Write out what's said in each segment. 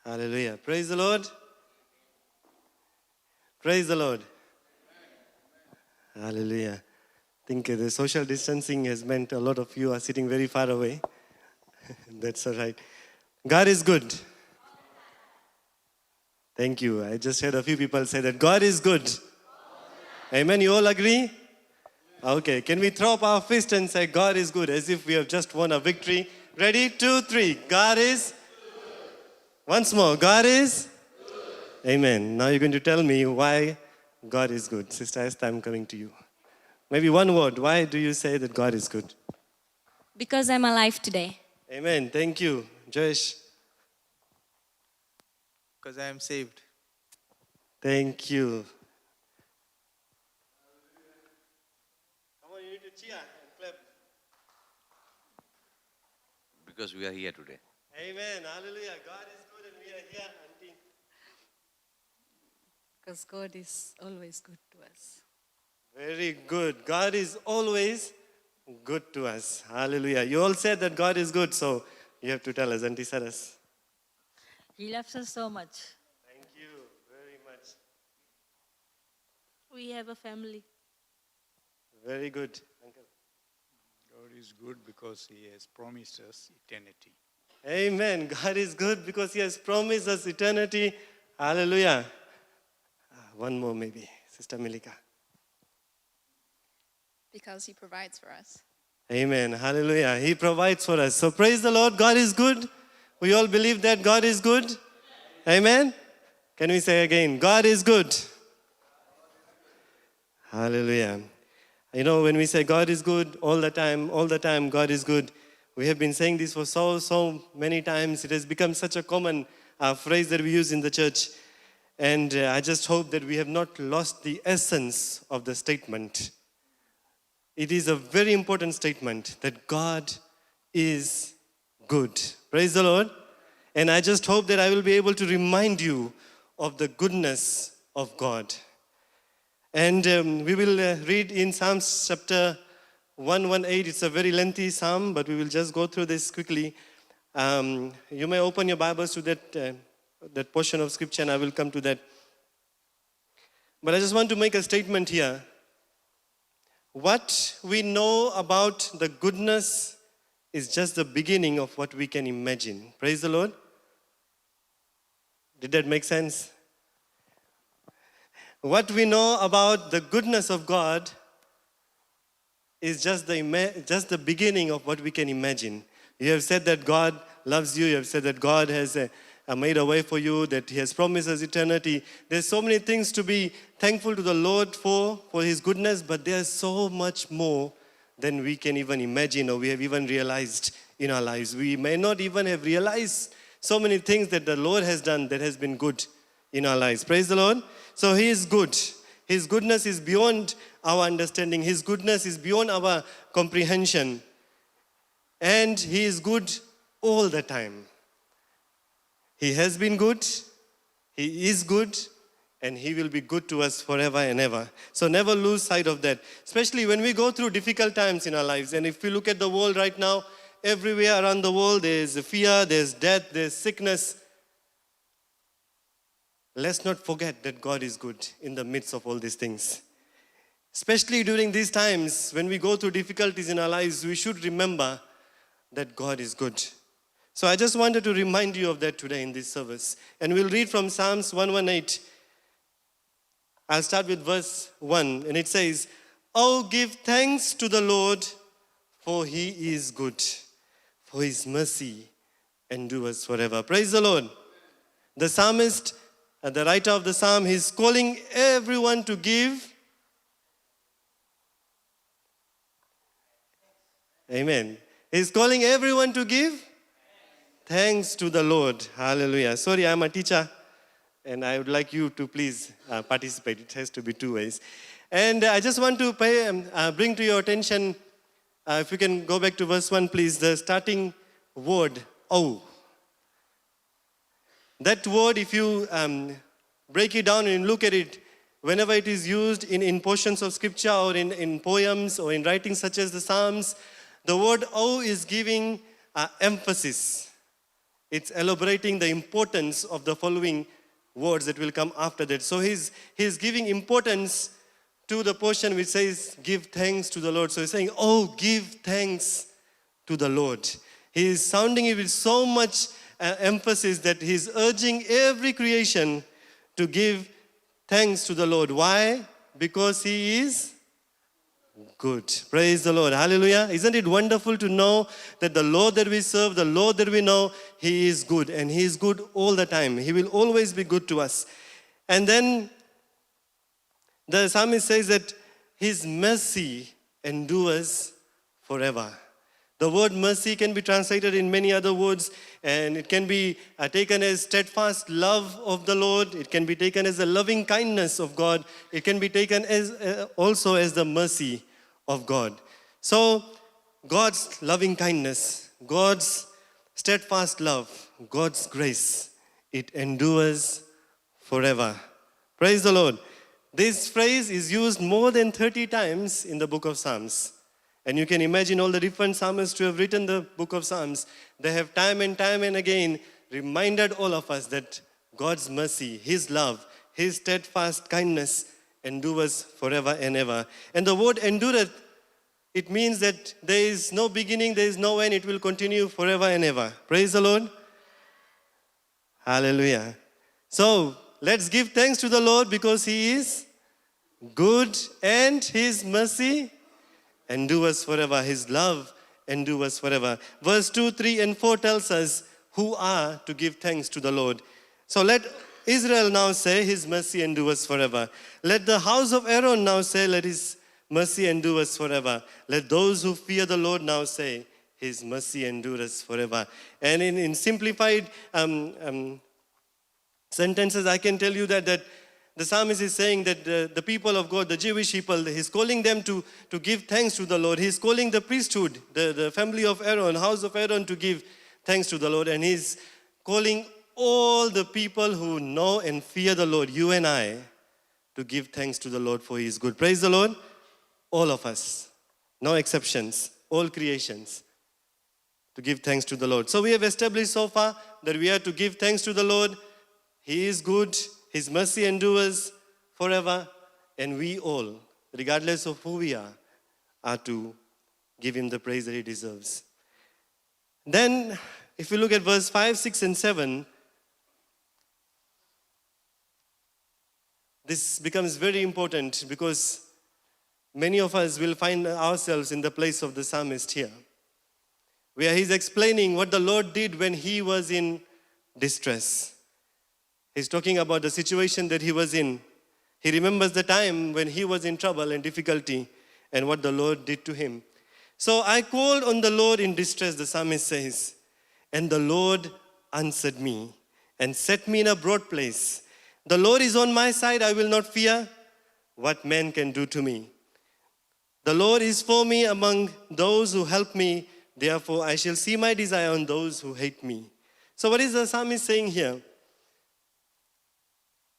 Hallelujah. Praise the Lord. Praise the Lord. Hallelujah. I think the social distancing has meant a lot of you are sitting very far away. That's all right. God is good. Thank you. I just heard a few people say that God is good. Amen. You all agree? Okay. Can we throw up our fist and say God is good as if we have just won a victory? Ready? 2, 3. God is. Once more. God is. Amen. Now you're going to tell me why God is good. Sister Esther, I'm coming to you. Maybe one word. Why do you say that God is good? Because I'm alive today. Amen. Thank you. Josh. Because I am saved. Thank you. Come on, you need to cheer and clap. Because we are here today. Amen. Hallelujah. God is good and we are here, Auntie. Because God is always good to us. Very good. God is always good to us. Hallelujah. You all said that God is good, so you have to tell us, Auntie Saras. He loves us so much. Thank you very much. We have a family. Very good, Uncle. God is good because He has promised us eternity. Amen. God is good because He has promised us eternity. Hallelujah. One more maybe. Sister Milika. Because He provides for us. Amen. Hallelujah. He provides for us. So praise the Lord. God is good. We all believe that God is good. Amen. Can we say again? God is good. Hallelujah. You know, when we say God is good all the time, God is good. We have been saying this for so many times. It has become such a common phrase that we use in the church. And I just hope that we have not lost the essence of the statement. It is a very important statement that God is good. Praise the Lord. And I just hope that I will be able to remind you of the goodness of God. And we will read in Psalms chapter 118. It's a very lengthy psalm, but we will just go through this quickly. You may open your Bibles to that portion of scripture, and I will come to that. But I just want to make a statement here. What we know about the goodness is just the beginning of what we can imagine. Praise the Lord. Did that make sense? What we know about the goodness of God is just the beginning of what we can imagine. You have said that God loves you. You have said that God has made a way for you, that He has promised us eternity. There's so many things to be thankful to the Lord for His goodness, but there's so much more than we can even imagine or we have even realized in our lives. We may not even have realized so many things that the Lord has done that has been good in our lives. Praise the Lord. So He is good. His goodness is beyond our understanding. His goodness is beyond our comprehension. And He is good all the time. He has been good, He is good, and He will be good to us forever and ever. So never lose sight of that. Especially when we go through difficult times in our lives. And if we look at the world right now, everywhere around the world, there's fear, there's death, there's sickness. Let's not forget that God is good in the midst of all these things. Especially during these times, when we go through difficulties in our lives, we should remember that God is good. So I just wanted to remind you of that today in this service. And we'll read from Psalms 118. I'll start with verse 1. And it says, "Oh, give thanks to the Lord, for He is good, for His mercy endures forever." Praise the Lord. The psalmist, the writer of the psalm, he's calling everyone to give. Amen. He's calling everyone to give thanks to the Lord. Hallelujah. Sorry, I'm a teacher, and I would like you to please participate. It has to be two ways. And I just want to bring to your attention, if you can go back to verse 1, please, the starting word, oh. That word, if you break it down and look at it, whenever it is used in portions of scripture or in poems or in writings such as the Psalms, the word oh is giving emphasis. it's elaborating the importance of the following words that will come after that. So he's giving importance to the portion which says, give thanks to the Lord. So he's saying, oh, give thanks to the Lord. He is sounding it with so much emphasis that he's urging every creation to give thanks to the Lord. Why? Because he is good. Praise the Lord. Hallelujah. Isn't it wonderful to know that the Lord that we serve, the Lord that we know, he is good, and he is good all the time. He will always be good to us. And then the psalmist says that his mercy endures forever. The word mercy can be translated in many other words, and it can be taken as steadfast love of the Lord. It can be taken as the loving kindness of God. It can be taken as also as the mercy of God. So God's loving kindness, God's steadfast love, God's grace, it endures forever. Praise the Lord. This phrase is used more than 30 times in the book of Psalms. And you can imagine all the different psalmists who have written the book of Psalms. They have time and again reminded all of us that God's mercy, his love, his steadfast kindness endures forever and ever. And the word endureth, it means that there is no beginning, there is no end. It will continue forever and ever. Praise the Lord. Hallelujah. So let's give thanks to the Lord because he is good and his mercy endures forever. His love endures forever. Verse 2, 3, and 4 tells us who are to give thanks to the Lord. So let Israel now say, his mercy endures forever. Let the house of Aaron now say, let his mercy endures forever. Let those who fear the Lord now say, his mercy endures forever. And in simplified sentences, I can tell you that the psalmist is saying that the people of God, the Jewish people, he's calling them to give thanks to the Lord. He's calling the priesthood, the family of Aaron, house of Aaron, to give thanks to the Lord. And he's calling all the people who know and fear the Lord, you and I, to give thanks to the Lord for his good. Praise the Lord. All of us, no exceptions, all creations, to give thanks to the Lord. So we have established so far that we are to give thanks to the Lord. He is good. His mercy endures forever, and we all, regardless of who we are to give him the praise that he deserves. Then, if you look at verse 5, 6, and 7, this becomes very important because many of us will find ourselves in the place of the psalmist here, where he's explaining what the Lord did when he was in distress. He's talking about the situation that he was in. He remembers the time when he was in trouble and difficulty and what the Lord did to him. So I called on the Lord in distress, the psalmist says, and the Lord answered me and set me in a broad place. The Lord is on my side, I will not fear what man can do to me. The Lord is for me among those who help me, therefore I shall see my desire on those who hate me. So what is the psalmist saying here?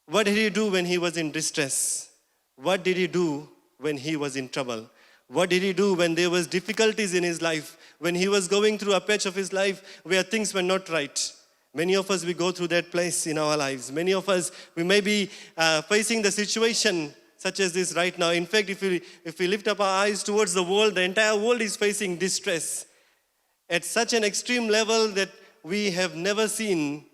What did he do when he was in distress? What did he do when he was in trouble? What did he do when there was difficulties in his life? When he was going through a patch of his life where things were not right? Many of us, we go through that place in our lives. Many of us, we may be facing the situation such as this right now. In fact, if we lift up our eyes towards the world, the entire world is facing distress at such an extreme level that we have never seen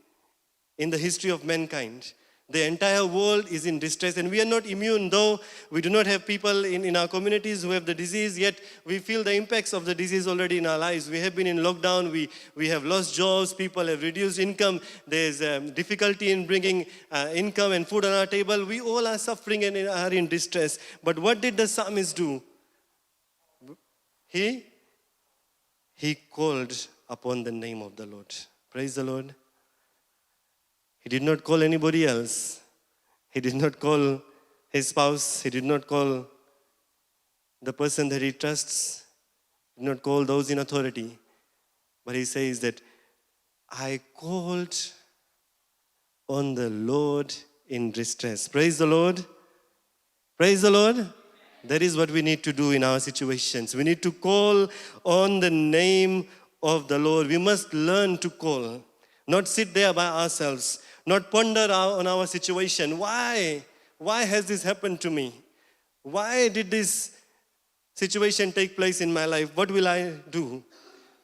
in the history of mankind. The entire world is in distress, and we are not immune, though we do not have people in our communities who have the disease, yet we feel the impacts of the disease already in our lives. We have been in lockdown, we have lost jobs, people have reduced income, there's difficulty in bringing income and food on our table. We all are suffering and are in distress. But what did the psalmist do? He called upon the name of the Lord. Praise the Lord. He did not call anybody else. He did not call his spouse. He did not call the person that he trusts. He did not call those in authority. But he says that, I called on the Lord in distress. Praise the Lord. Praise the Lord. That is what we need to do in our situations. We need to call on the name of the Lord. We must learn to call. Not sit there by ourselves, not ponder on our situation. Why? Why has this happened to me? Why did this situation take place in my life? What will I do?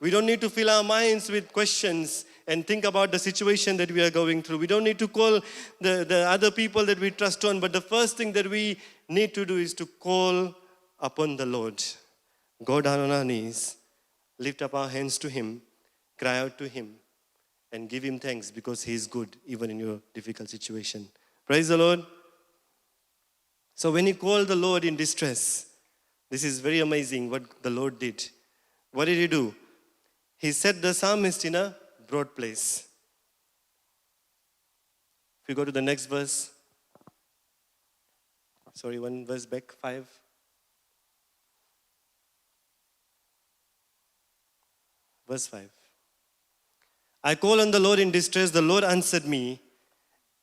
We don't need to fill our minds with questions and think about the situation that we are going through. We don't need to call the other people that we trust on, but the first thing that we need to do is to call upon the Lord. Go down on our knees, lift up our hands to Him, cry out to Him, and give Him thanks because He is good even in your difficult situation. Praise the Lord. So when you call the Lord in distress, this is very amazing what the Lord did. What did He do? He set the psalmist in a broad place. If you go to the next verse, sorry, one verse back, 5. Verse 5. I call on the Lord in distress. The Lord answered me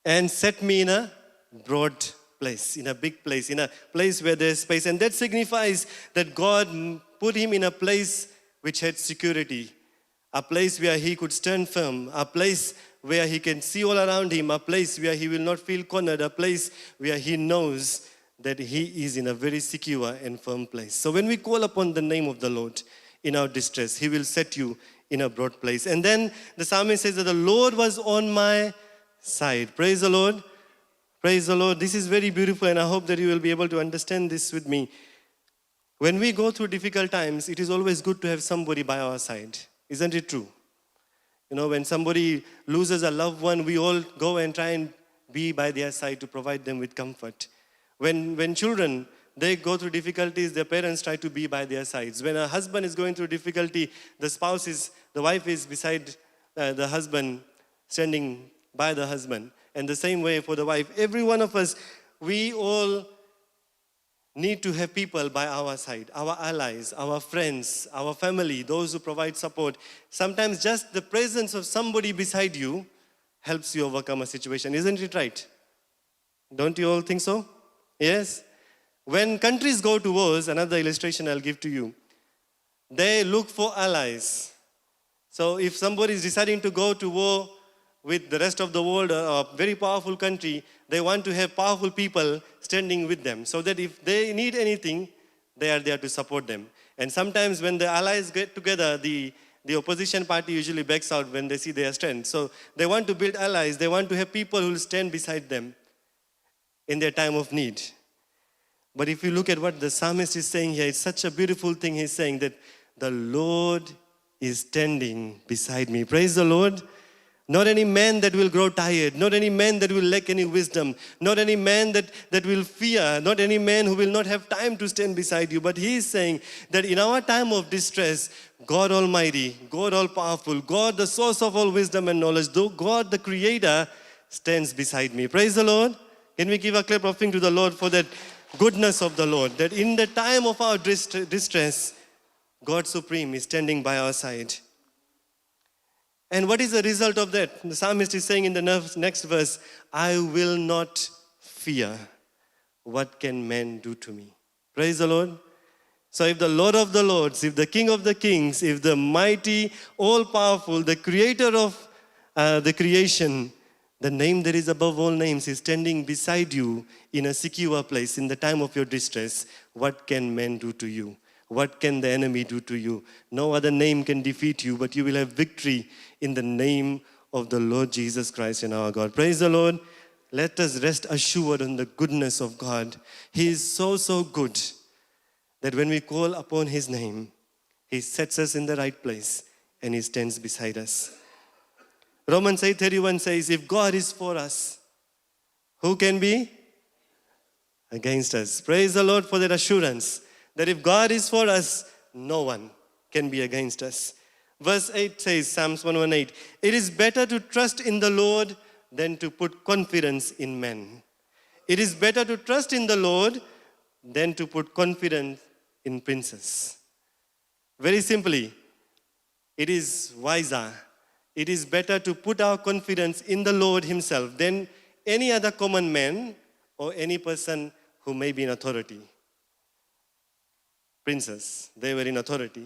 and set me in a broad place, in a big place, in a place where there's space. And that signifies that God put him in a place which had security, a place where he could stand firm, a place where he can see all around him, a place where he will not feel cornered, a place where he knows that he is in a very secure and firm place. So when we call upon the name of the Lord in our distress, He will set you in a broad place. And then the psalmist says that the Lord was on my side. Praise the Lord. Praise the Lord. This is very beautiful, and I hope that you will be able to understand this with me. When we go through difficult times, it is always good to have somebody by our side. Isn't it true? You know, when somebody loses a loved one, we all go and try and be by their side to provide them with comfort. When children, they go through difficulties, their parents try to be by their sides. When a husband is going through difficulty, the wife is beside the husband, standing by the husband. And the same way for the wife. Every one of us, we all need to have people by our side, our allies, our friends, our family, those who provide support. Sometimes just the presence of somebody beside you helps you overcome a situation. Isn't it right? Don't you all think so? Yes? When countries go to wars, another illustration I'll give to you, they look for allies. So if somebody is deciding to go to war with the rest of the world, a very powerful country, they want to have powerful people standing with them so that if they need anything, they are there to support them. And sometimes when the allies get together, the opposition party usually backs out when they see their strength. So they want to build allies. They want to have people who will stand beside them in their time of need. But if you look at what the psalmist is saying here, it's such a beautiful thing. He's saying that the Lord is standing beside me. Praise the Lord. Not any man that will grow tired, not any man that will lack any wisdom, not any man that will fear, not any man who will not have time to stand beside you. But he is saying that in our time of distress, God Almighty, God All-Powerful, God the source of all wisdom and knowledge, though God the Creator stands beside me. Praise the Lord. Can we give a clap offering to the Lord for that goodness of the Lord, that in the time of our distress, God Supreme is standing by our side. And what is the result of that? The psalmist is saying in the next verse, I will not fear. What can man do to me? Praise the Lord. So if the Lord of the Lords, if the King of the Kings, if the mighty, all-powerful, the creator of the creation, the name that is above all names is standing beside you in a secure place in the time of your distress, what can man do to you? What can the enemy do to you? No other name can defeat you, but you will have victory in the name of the Lord Jesus Christ and our God. Praise the Lord. Let us rest assured on the goodness of God. He is so, so good that when we call upon His name, He sets us in the right place and He stands beside us. Romans 8:31 says, if God is for us, who can be against us? Praise the Lord for that assurance that if God is for us, no one can be against us. Verse 8 says, Psalms 118, it is better to trust in the Lord than to put confidence in men. It is better to trust in the Lord than to put confidence in princes. Very simply, it is wiser. It is better to put our confidence in the Lord Himself than any other common man or any person who may be in authority. Princes, they were in authority.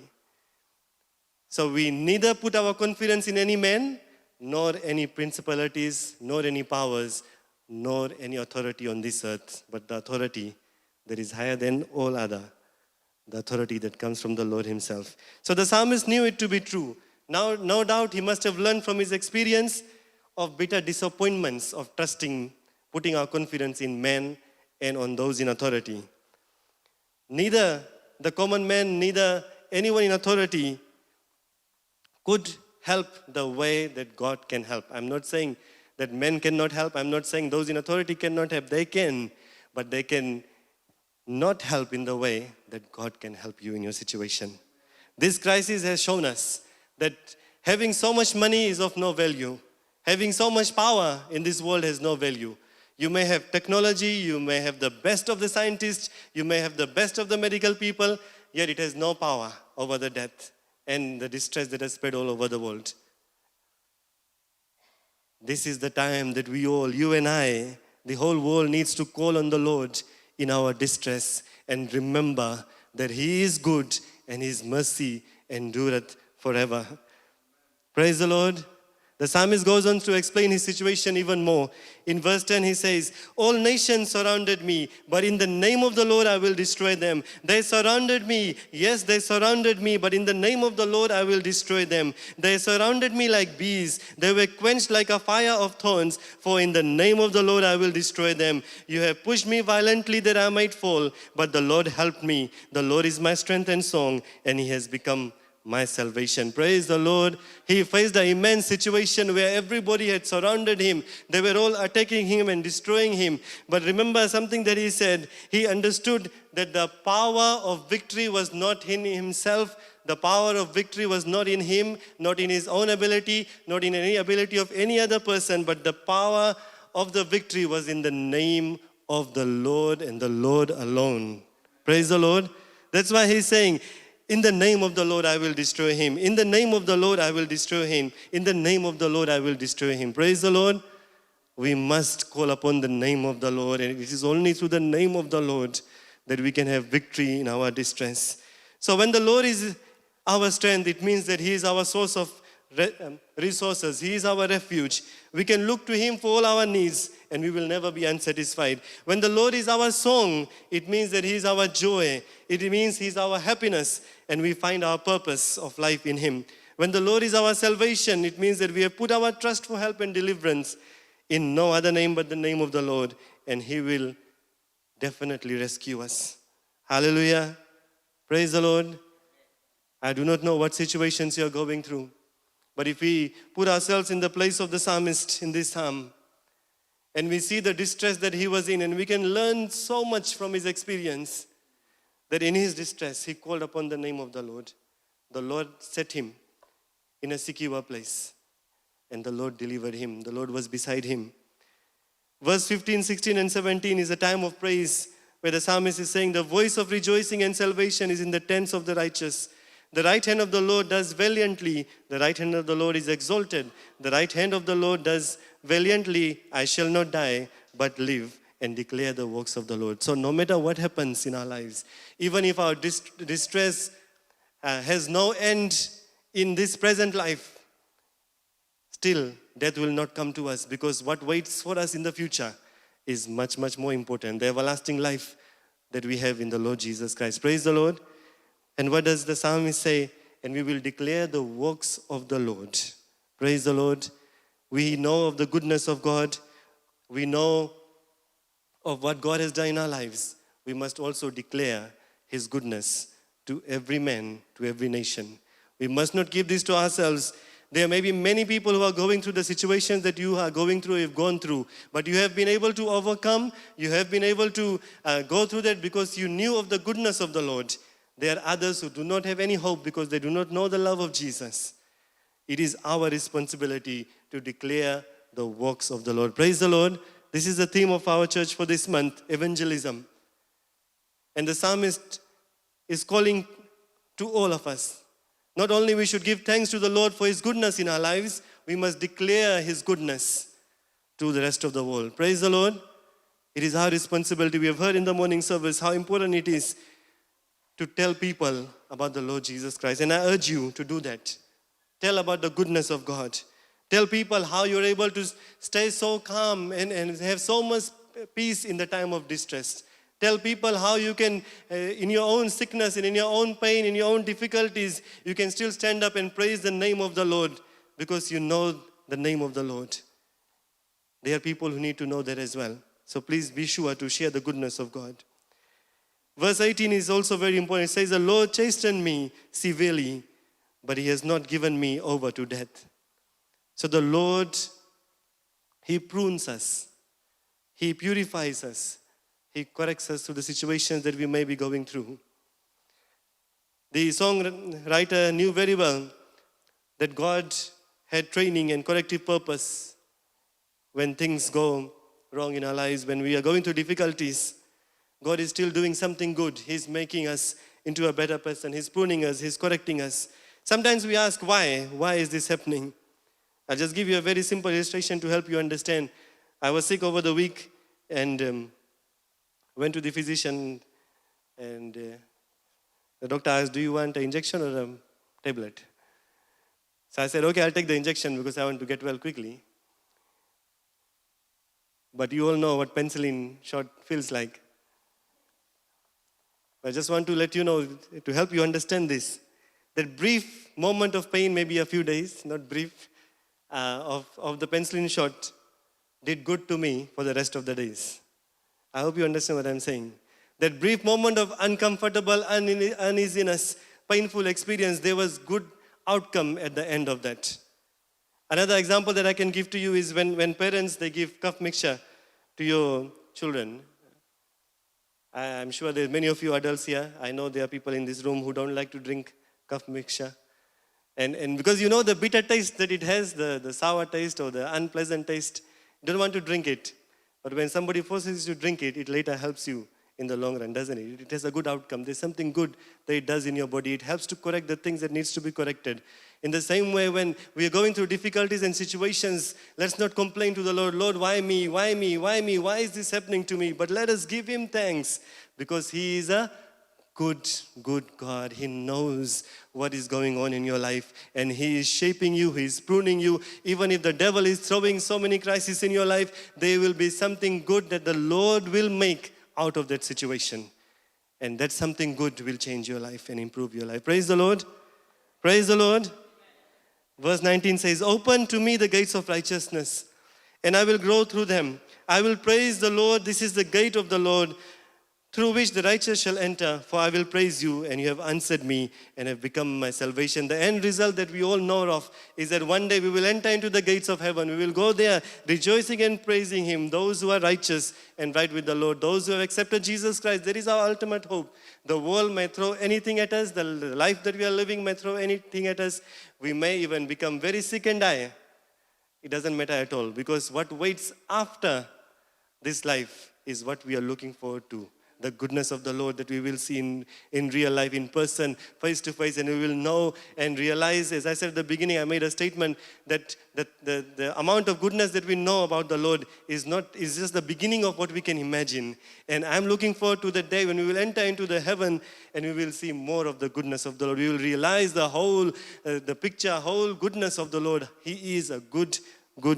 So we neither put our confidence in any man nor any principalities, nor any powers, nor any authority on this earth, but the authority that is higher than all other, the authority that comes from the Lord himself. So the psalmist knew it to be true. Now, no doubt he must have learned from his experience of bitter disappointments of trusting, putting our confidence in men and on those in authority. Neither the common man, neither anyone in authority could help the way that God can help. I'm not saying that men cannot help. I'm not saying those in authority cannot help. They can, but they can not help in the way that God can help you in your situation. This crisis has shown us that having so much money is of no value. Having so much power in this world has no value. You may have technology, you may have the best of the scientists, you may have the best of the medical people, yet it has no power over the death and the distress that has spread all over the world. This is the time that we all, you and I, the whole world needs to call on the Lord in our distress and remember that He is good and His mercy endureth forever. Praise the Lord. The psalmist goes on to explain his situation even more. In verse 10 he says, all nations surrounded me, but in the name of the Lord I will destroy them. They surrounded me, yes, they surrounded me, but in the name of the Lord I will destroy them. They surrounded me like bees. They were quenched like a fire of thorns, for in the name of the Lord I will destroy them. You have pushed me violently that I might fall, but the Lord helped me. The Lord is my strength and song, and He has become my salvation. Praise the Lord. He faced an immense situation where everybody had surrounded him. They were all attacking him and destroying him. But remember something that he said. He understood that the power of victory was not in himself. The power of victory was not in him, not in his own ability, not in any ability of any other person, but the power of the victory was in the name of the Lord and the Lord alone. Praise the Lord. That's why he's saying, in the name of the Lord, I will destroy him. In the name of the Lord, I will destroy him. In the name of the Lord, I will destroy him. Praise the Lord. We must call upon the name of the Lord. And it is only through the name of the Lord that we can have victory in our distress. So when the Lord is our strength, it means that He is our source of resources. He is our refuge. We can look to Him for all our needs and we will never be unsatisfied. When the Lord is our song, it means that He is our joy. It means He is our happiness and we find our purpose of life in Him. When the Lord is our salvation, it means that we have put our trust for help and deliverance in no other name but the name of the Lord, and He will definitely rescue us. Hallelujah. Praise the Lord. I do not know what situations you are going through, but if we put ourselves in the place of the psalmist in this psalm, and we see the distress that he was in, and we can learn so much from his experience, that in his distress, he called upon the name of the Lord. The Lord set him in a secure place, and the Lord delivered him. The Lord was beside him. Verse 15, 16, and 17 is a time of praise where the psalmist is saying, the voice of rejoicing and salvation is in the tents of the righteous. The right hand of the Lord does valiantly. The right hand of the Lord is exalted. The right hand of the Lord does valiantly. I shall not die, but live and declare the works of the Lord. So no matter what happens in our lives, even if our distress has no end in this present life, still death will not come to us, because what waits for us in the future is much, much more important. The everlasting life that we have in the Lord Jesus Christ. Praise the Lord. And what does the psalmist say? And we will declare the works of the Lord. Praise the Lord. We know of the goodness of God. We know of what God has done in our lives. We must also declare His goodness to every man, to every nation. We must not keep this to ourselves. There may be many people who are going through the situations that you are going through, you've gone through. But you have been able to overcome. You have been able to go through that because you knew of the goodness of the Lord. There are others who do not have any hope because they do not know the love of Jesus. It is our responsibility to declare the works of the Lord. Praise the Lord. This is the theme of our church for this month, evangelism. And the psalmist is calling to all of us. Not only we should give thanks to the Lord for His goodness in our lives, we must declare His goodness to the rest of the world. Praise the Lord. It is our responsibility. We have heard in the morning service how important it is to tell people about the Lord Jesus Christ. And I urge you to do that. Tell about the goodness of God. Tell people how you're able to stay so calm and have so much peace in the time of distress. Tell people how you can, in your own sickness and in your own pain, in your own difficulties, you can still stand up and praise the name of the Lord because you know the name of the Lord. There are people who need to know that as well. So please be sure to share the goodness of God. Verse 18 is also very important. It says, the Lord chastened me severely, but he has not given me over to death. So the Lord, he prunes us. He purifies us. He corrects us through the situations that we may be going through. The songwriter knew very well that God had training and corrective purpose when things go wrong in our lives, when we are going through difficulties. God is still doing something good. He's making us into a better person. He's pruning us. He's correcting us. Sometimes we ask, why? Why is this happening? I'll just give you a very simple illustration to help you understand. I was sick over the week and went to the physician, and the doctor asked, do you want an injection or a tablet? So I said, okay, I'll take the injection because I want to get well quickly. But you all know what penicillin shot feels like. I just want to let you know, to help you understand this, that brief moment of pain, maybe a few days, not brief, of the penicillin shot did good to me for the rest of the days. I hope you understand what I'm saying. That brief moment of uncomfortable uneasiness, painful experience, there was good outcome at the end of that. Another example that I can give to you is when parents, they give cough mixture to your children. I'm sure there are many of you adults here. I know there are people in this room who don't like to drink cough mixture. And because you know the bitter taste that it has, the sour taste or the unpleasant taste, you don't want to drink it. But when somebody forces you to drink it, it later helps you in the long run, doesn't it? It has a good outcome. There's something good that it does in your body. It helps to correct the things that needs to be corrected. In the same way, when we are going through difficulties and situations, let's not complain to the Lord, Lord, why me? Why me? Why me? Why is this happening to me? But let us give him thanks because he is a good God. He knows what is going on in your life and he is shaping you, he is pruning you. Even if the devil is throwing so many crises in your life, there will be something good that the Lord will make out of that situation. And that something good will change your life and improve your life. Praise the Lord. Praise the Lord. Verse 19 says, open to me the gates of righteousness, and I will grow through them. I will praise the Lord. This is the gate of the Lord, through which the righteous shall enter. For I will praise you, and you have answered me, and have become my salvation. The end result that we all know of is that one day we will enter into the gates of heaven. We will go there rejoicing and praising him. Those who are righteous and right with the Lord, those who have accepted Jesus Christ, that is our ultimate hope. The world may throw anything at us. The life that we are living may throw anything at us. We may even become very sick and die. It doesn't matter at all, because what waits after this life is what we are looking forward to. The goodness of the Lord that we will see in real life, in person, face to face, and we will know and realize, as I said at the beginning, I made a statement that the amount of goodness that we know about the Lord is just the beginning of what we can imagine. And I'm looking forward to the day when we will enter into the heaven and we will see more of the goodness of the Lord. We will realize the whole goodness of the Lord. He is a good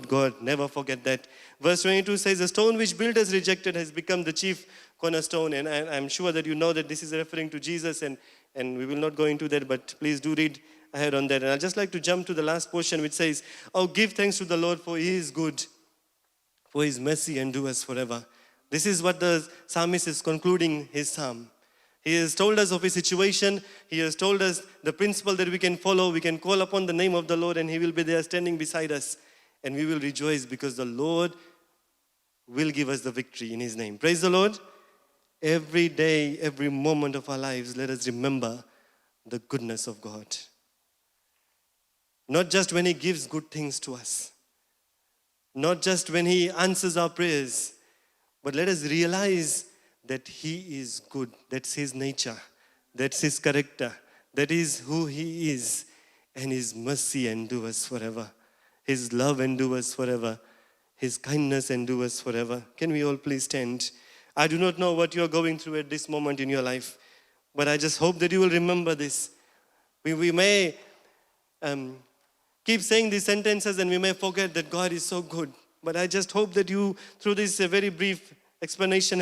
God. Never forget that. Verse 22 says, the stone which builders rejected has become the chief cornerstone. And I'm sure that you know that this is referring to Jesus, and we will not go into that, but please do read ahead on that. And I'd just like to jump to the last portion, which says, oh, give thanks to the Lord, for he is good, for his mercy endures forever. This is what the psalmist is concluding his psalm. He has told us of his situation. He has told us the principle that we can follow. We can call upon the name of the Lord, and he will be there standing beside us. And we will rejoice because the Lord will give us the victory in his name. Praise the Lord. Every day, every moment of our lives, let us remember the goodness of God. Not just when he gives good things to us. Not just when he answers our prayers. But let us realize that he is good. That's his nature. That's his character. That is who he is. And his mercy endures forever. His love endures forever. His kindness endures forever. Can we all please stand? I do not know what you are going through at this moment in your life, but I just hope that you will remember this. We may keep saying these sentences and we may forget that God is so good. But I just hope that you, through this very brief explanation,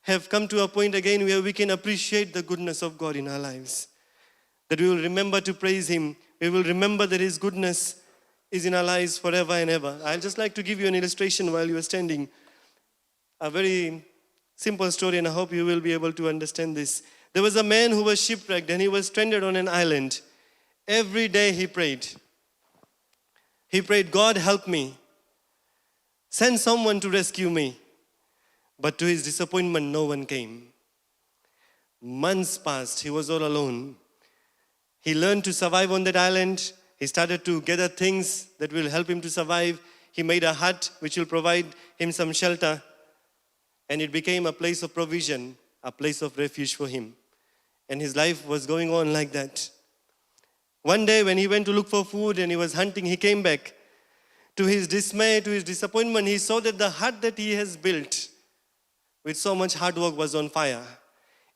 have come to a point again where we can appreciate the goodness of God in our lives. That we will remember to praise Him. We will remember that His goodness is in our lives forever and ever. I'd just like to give you an illustration while you are standing. A very simple story, and I hope you will be able to understand this. There was a man who was shipwrecked and he was stranded on an island. Every day he prayed. He prayed, God help me. Send someone to rescue me. But to his disappointment, no one came. Months passed. He was all alone. He learned to survive on that island. He started to gather things that will help him to survive. He made a hut which will provide him some shelter. And it became a place of provision, a place of refuge for him. And his life was going on like that. One day when he went to look for food and he was hunting, he came back. To his dismay, to his disappointment, he saw that the hut that he has built with so much hard work was on fire.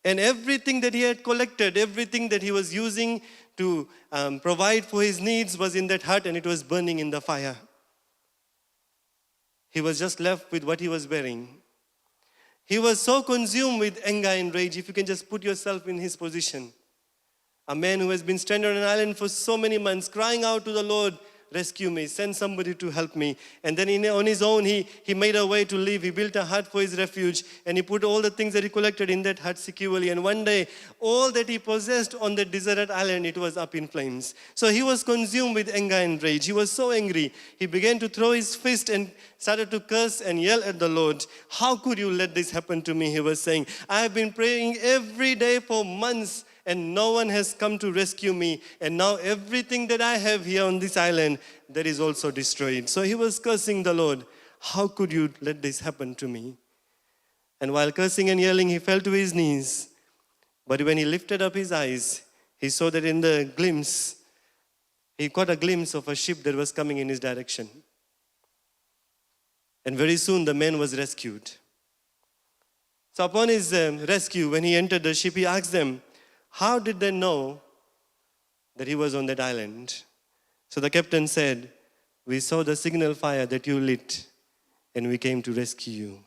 And everything that he had collected, everything that he was using to provide for his needs was in that hut, and it was burning in the fire. He was just left with what he was bearing. He was so consumed with anger and rage. If you can just put yourself in his position. A man who has been stranded on an island for so many months, crying out to the Lord, rescue me, send somebody to help me. And then on his own, he made a way to live. He built a hut for his refuge, and he put all the things that he collected in that hut securely. And one day, all that he possessed on that deserted island, it was up in flames. So he was consumed with anger and rage. He was so angry. He began to throw his fist and started to curse and yell at the Lord. How could you let this happen to me? He was saying, I have been praying every day for months, and no one has come to rescue me. And now everything that I have here on this island, that is also destroyed. So he was cursing the Lord. How could you let this happen to me? And while cursing and yelling, he fell to his knees. But when he lifted up his eyes, he saw that in the glimpse, he caught a glimpse of a ship that was coming in his direction. And very soon the man was rescued. So upon his rescue, when he entered the ship, he asked them, how did they know that he was on that island? So the captain said, we saw the signal fire that you lit, and we came to rescue you.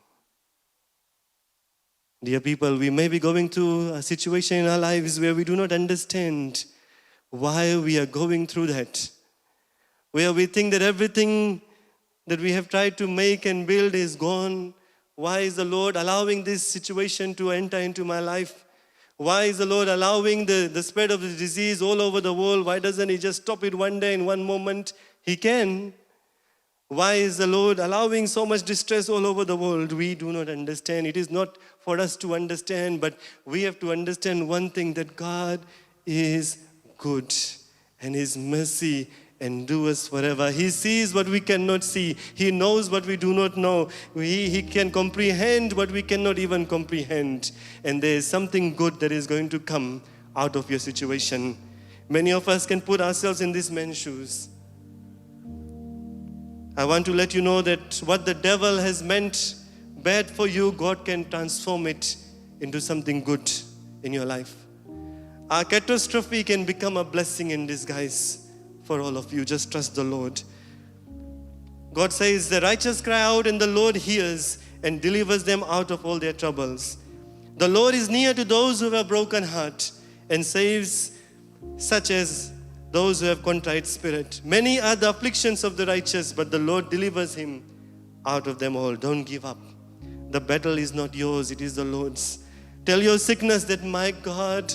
Dear people, we may be going through a situation in our lives where we do not understand why we are going through that. Where we think that everything that we have tried to make and build is gone. Why is the Lord allowing this situation to enter into my life? Why is the Lord allowing the spread of the disease all over the world? Why doesn't He just stop it one day in one moment? He can. Why is the Lord allowing so much distress all over the world? We do not understand. It is not for us to understand, but we have to understand one thing, that God is good and His mercy endures forever. He sees what we cannot see. He knows what we do not know. He can comprehend what we cannot even comprehend. And there is something good that is going to come out of your situation. Many of us can put ourselves in this man's shoes. I want to let you know that what the devil has meant bad for you, God can transform it into something good in your life. Our catastrophe can become a blessing in disguise for all of you. Just trust the Lord. God says, the righteous cry out and the Lord hears and delivers them out of all their troubles. The Lord is near to those who have a broken heart and saves such as those who have contrite spirit. Many are the afflictions of the righteous, but the Lord delivers him out of them all. Don't give up. The battle is not yours, it is the Lord's. Tell your sickness that, my God,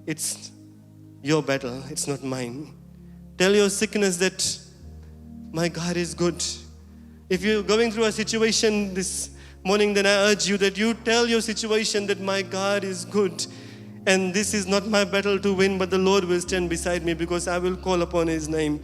it's your battle, it's not mine. Tell your sickness that my God is good. If you're going through a situation this morning, then I urge you that you tell your situation that my God is good. And this is not my battle to win, but the Lord will stand beside me because I will call upon His name.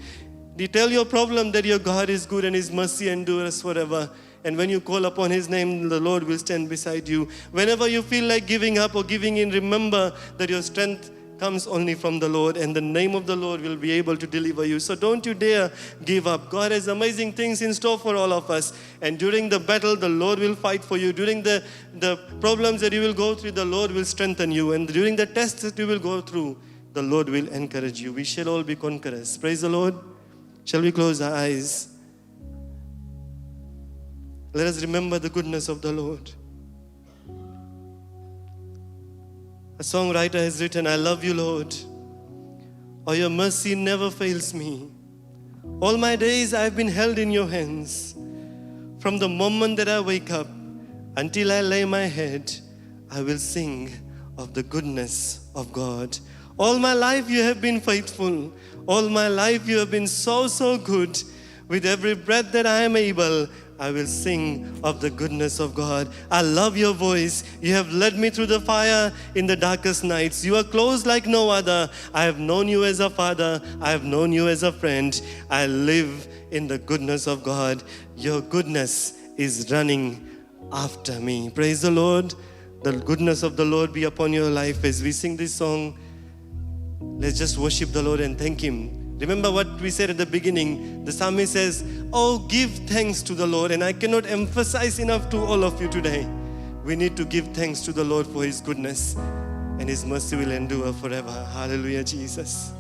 You tell your problem that your God is good and His mercy endures forever. And when you call upon His name, the Lord will stand beside you. Whenever you feel like giving up or giving in, remember that your strength comes only from the Lord, and the name of the Lord will be able to deliver you. So don't you dare give up. God has amazing things in store for all of us. And during the battle, the Lord will fight for you. During the problems that you will go through, the Lord will strengthen you. And during the tests that you will go through, the Lord will encourage you. We shall all be conquerors. Praise the Lord. Shall we close our eyes? Let us remember the goodness of the Lord. A songwriter has written, I love you, Lord, or your mercy never fails me. All my days I have been held in your hands. From the moment that I wake up until I lay my head, I will sing of the goodness of God. All my life you have been faithful. All my life you have been so, so good. With every breath that I am able, I will sing of the goodness of God. I love your voice. You have led me through the fire in the darkest nights. You are close like no other. I have known you as a father. I have known you as a friend. I live in the goodness of God. Your goodness is running after me. Praise the Lord. The goodness of the Lord be upon your life. As we sing this song, let's just worship the Lord and thank Him. Remember what we said at the beginning. The psalmist says, oh, give thanks to the Lord. And I cannot emphasize enough to all of you today. We need to give thanks to the Lord for His goodness. And His mercy will endure forever. Hallelujah, Jesus.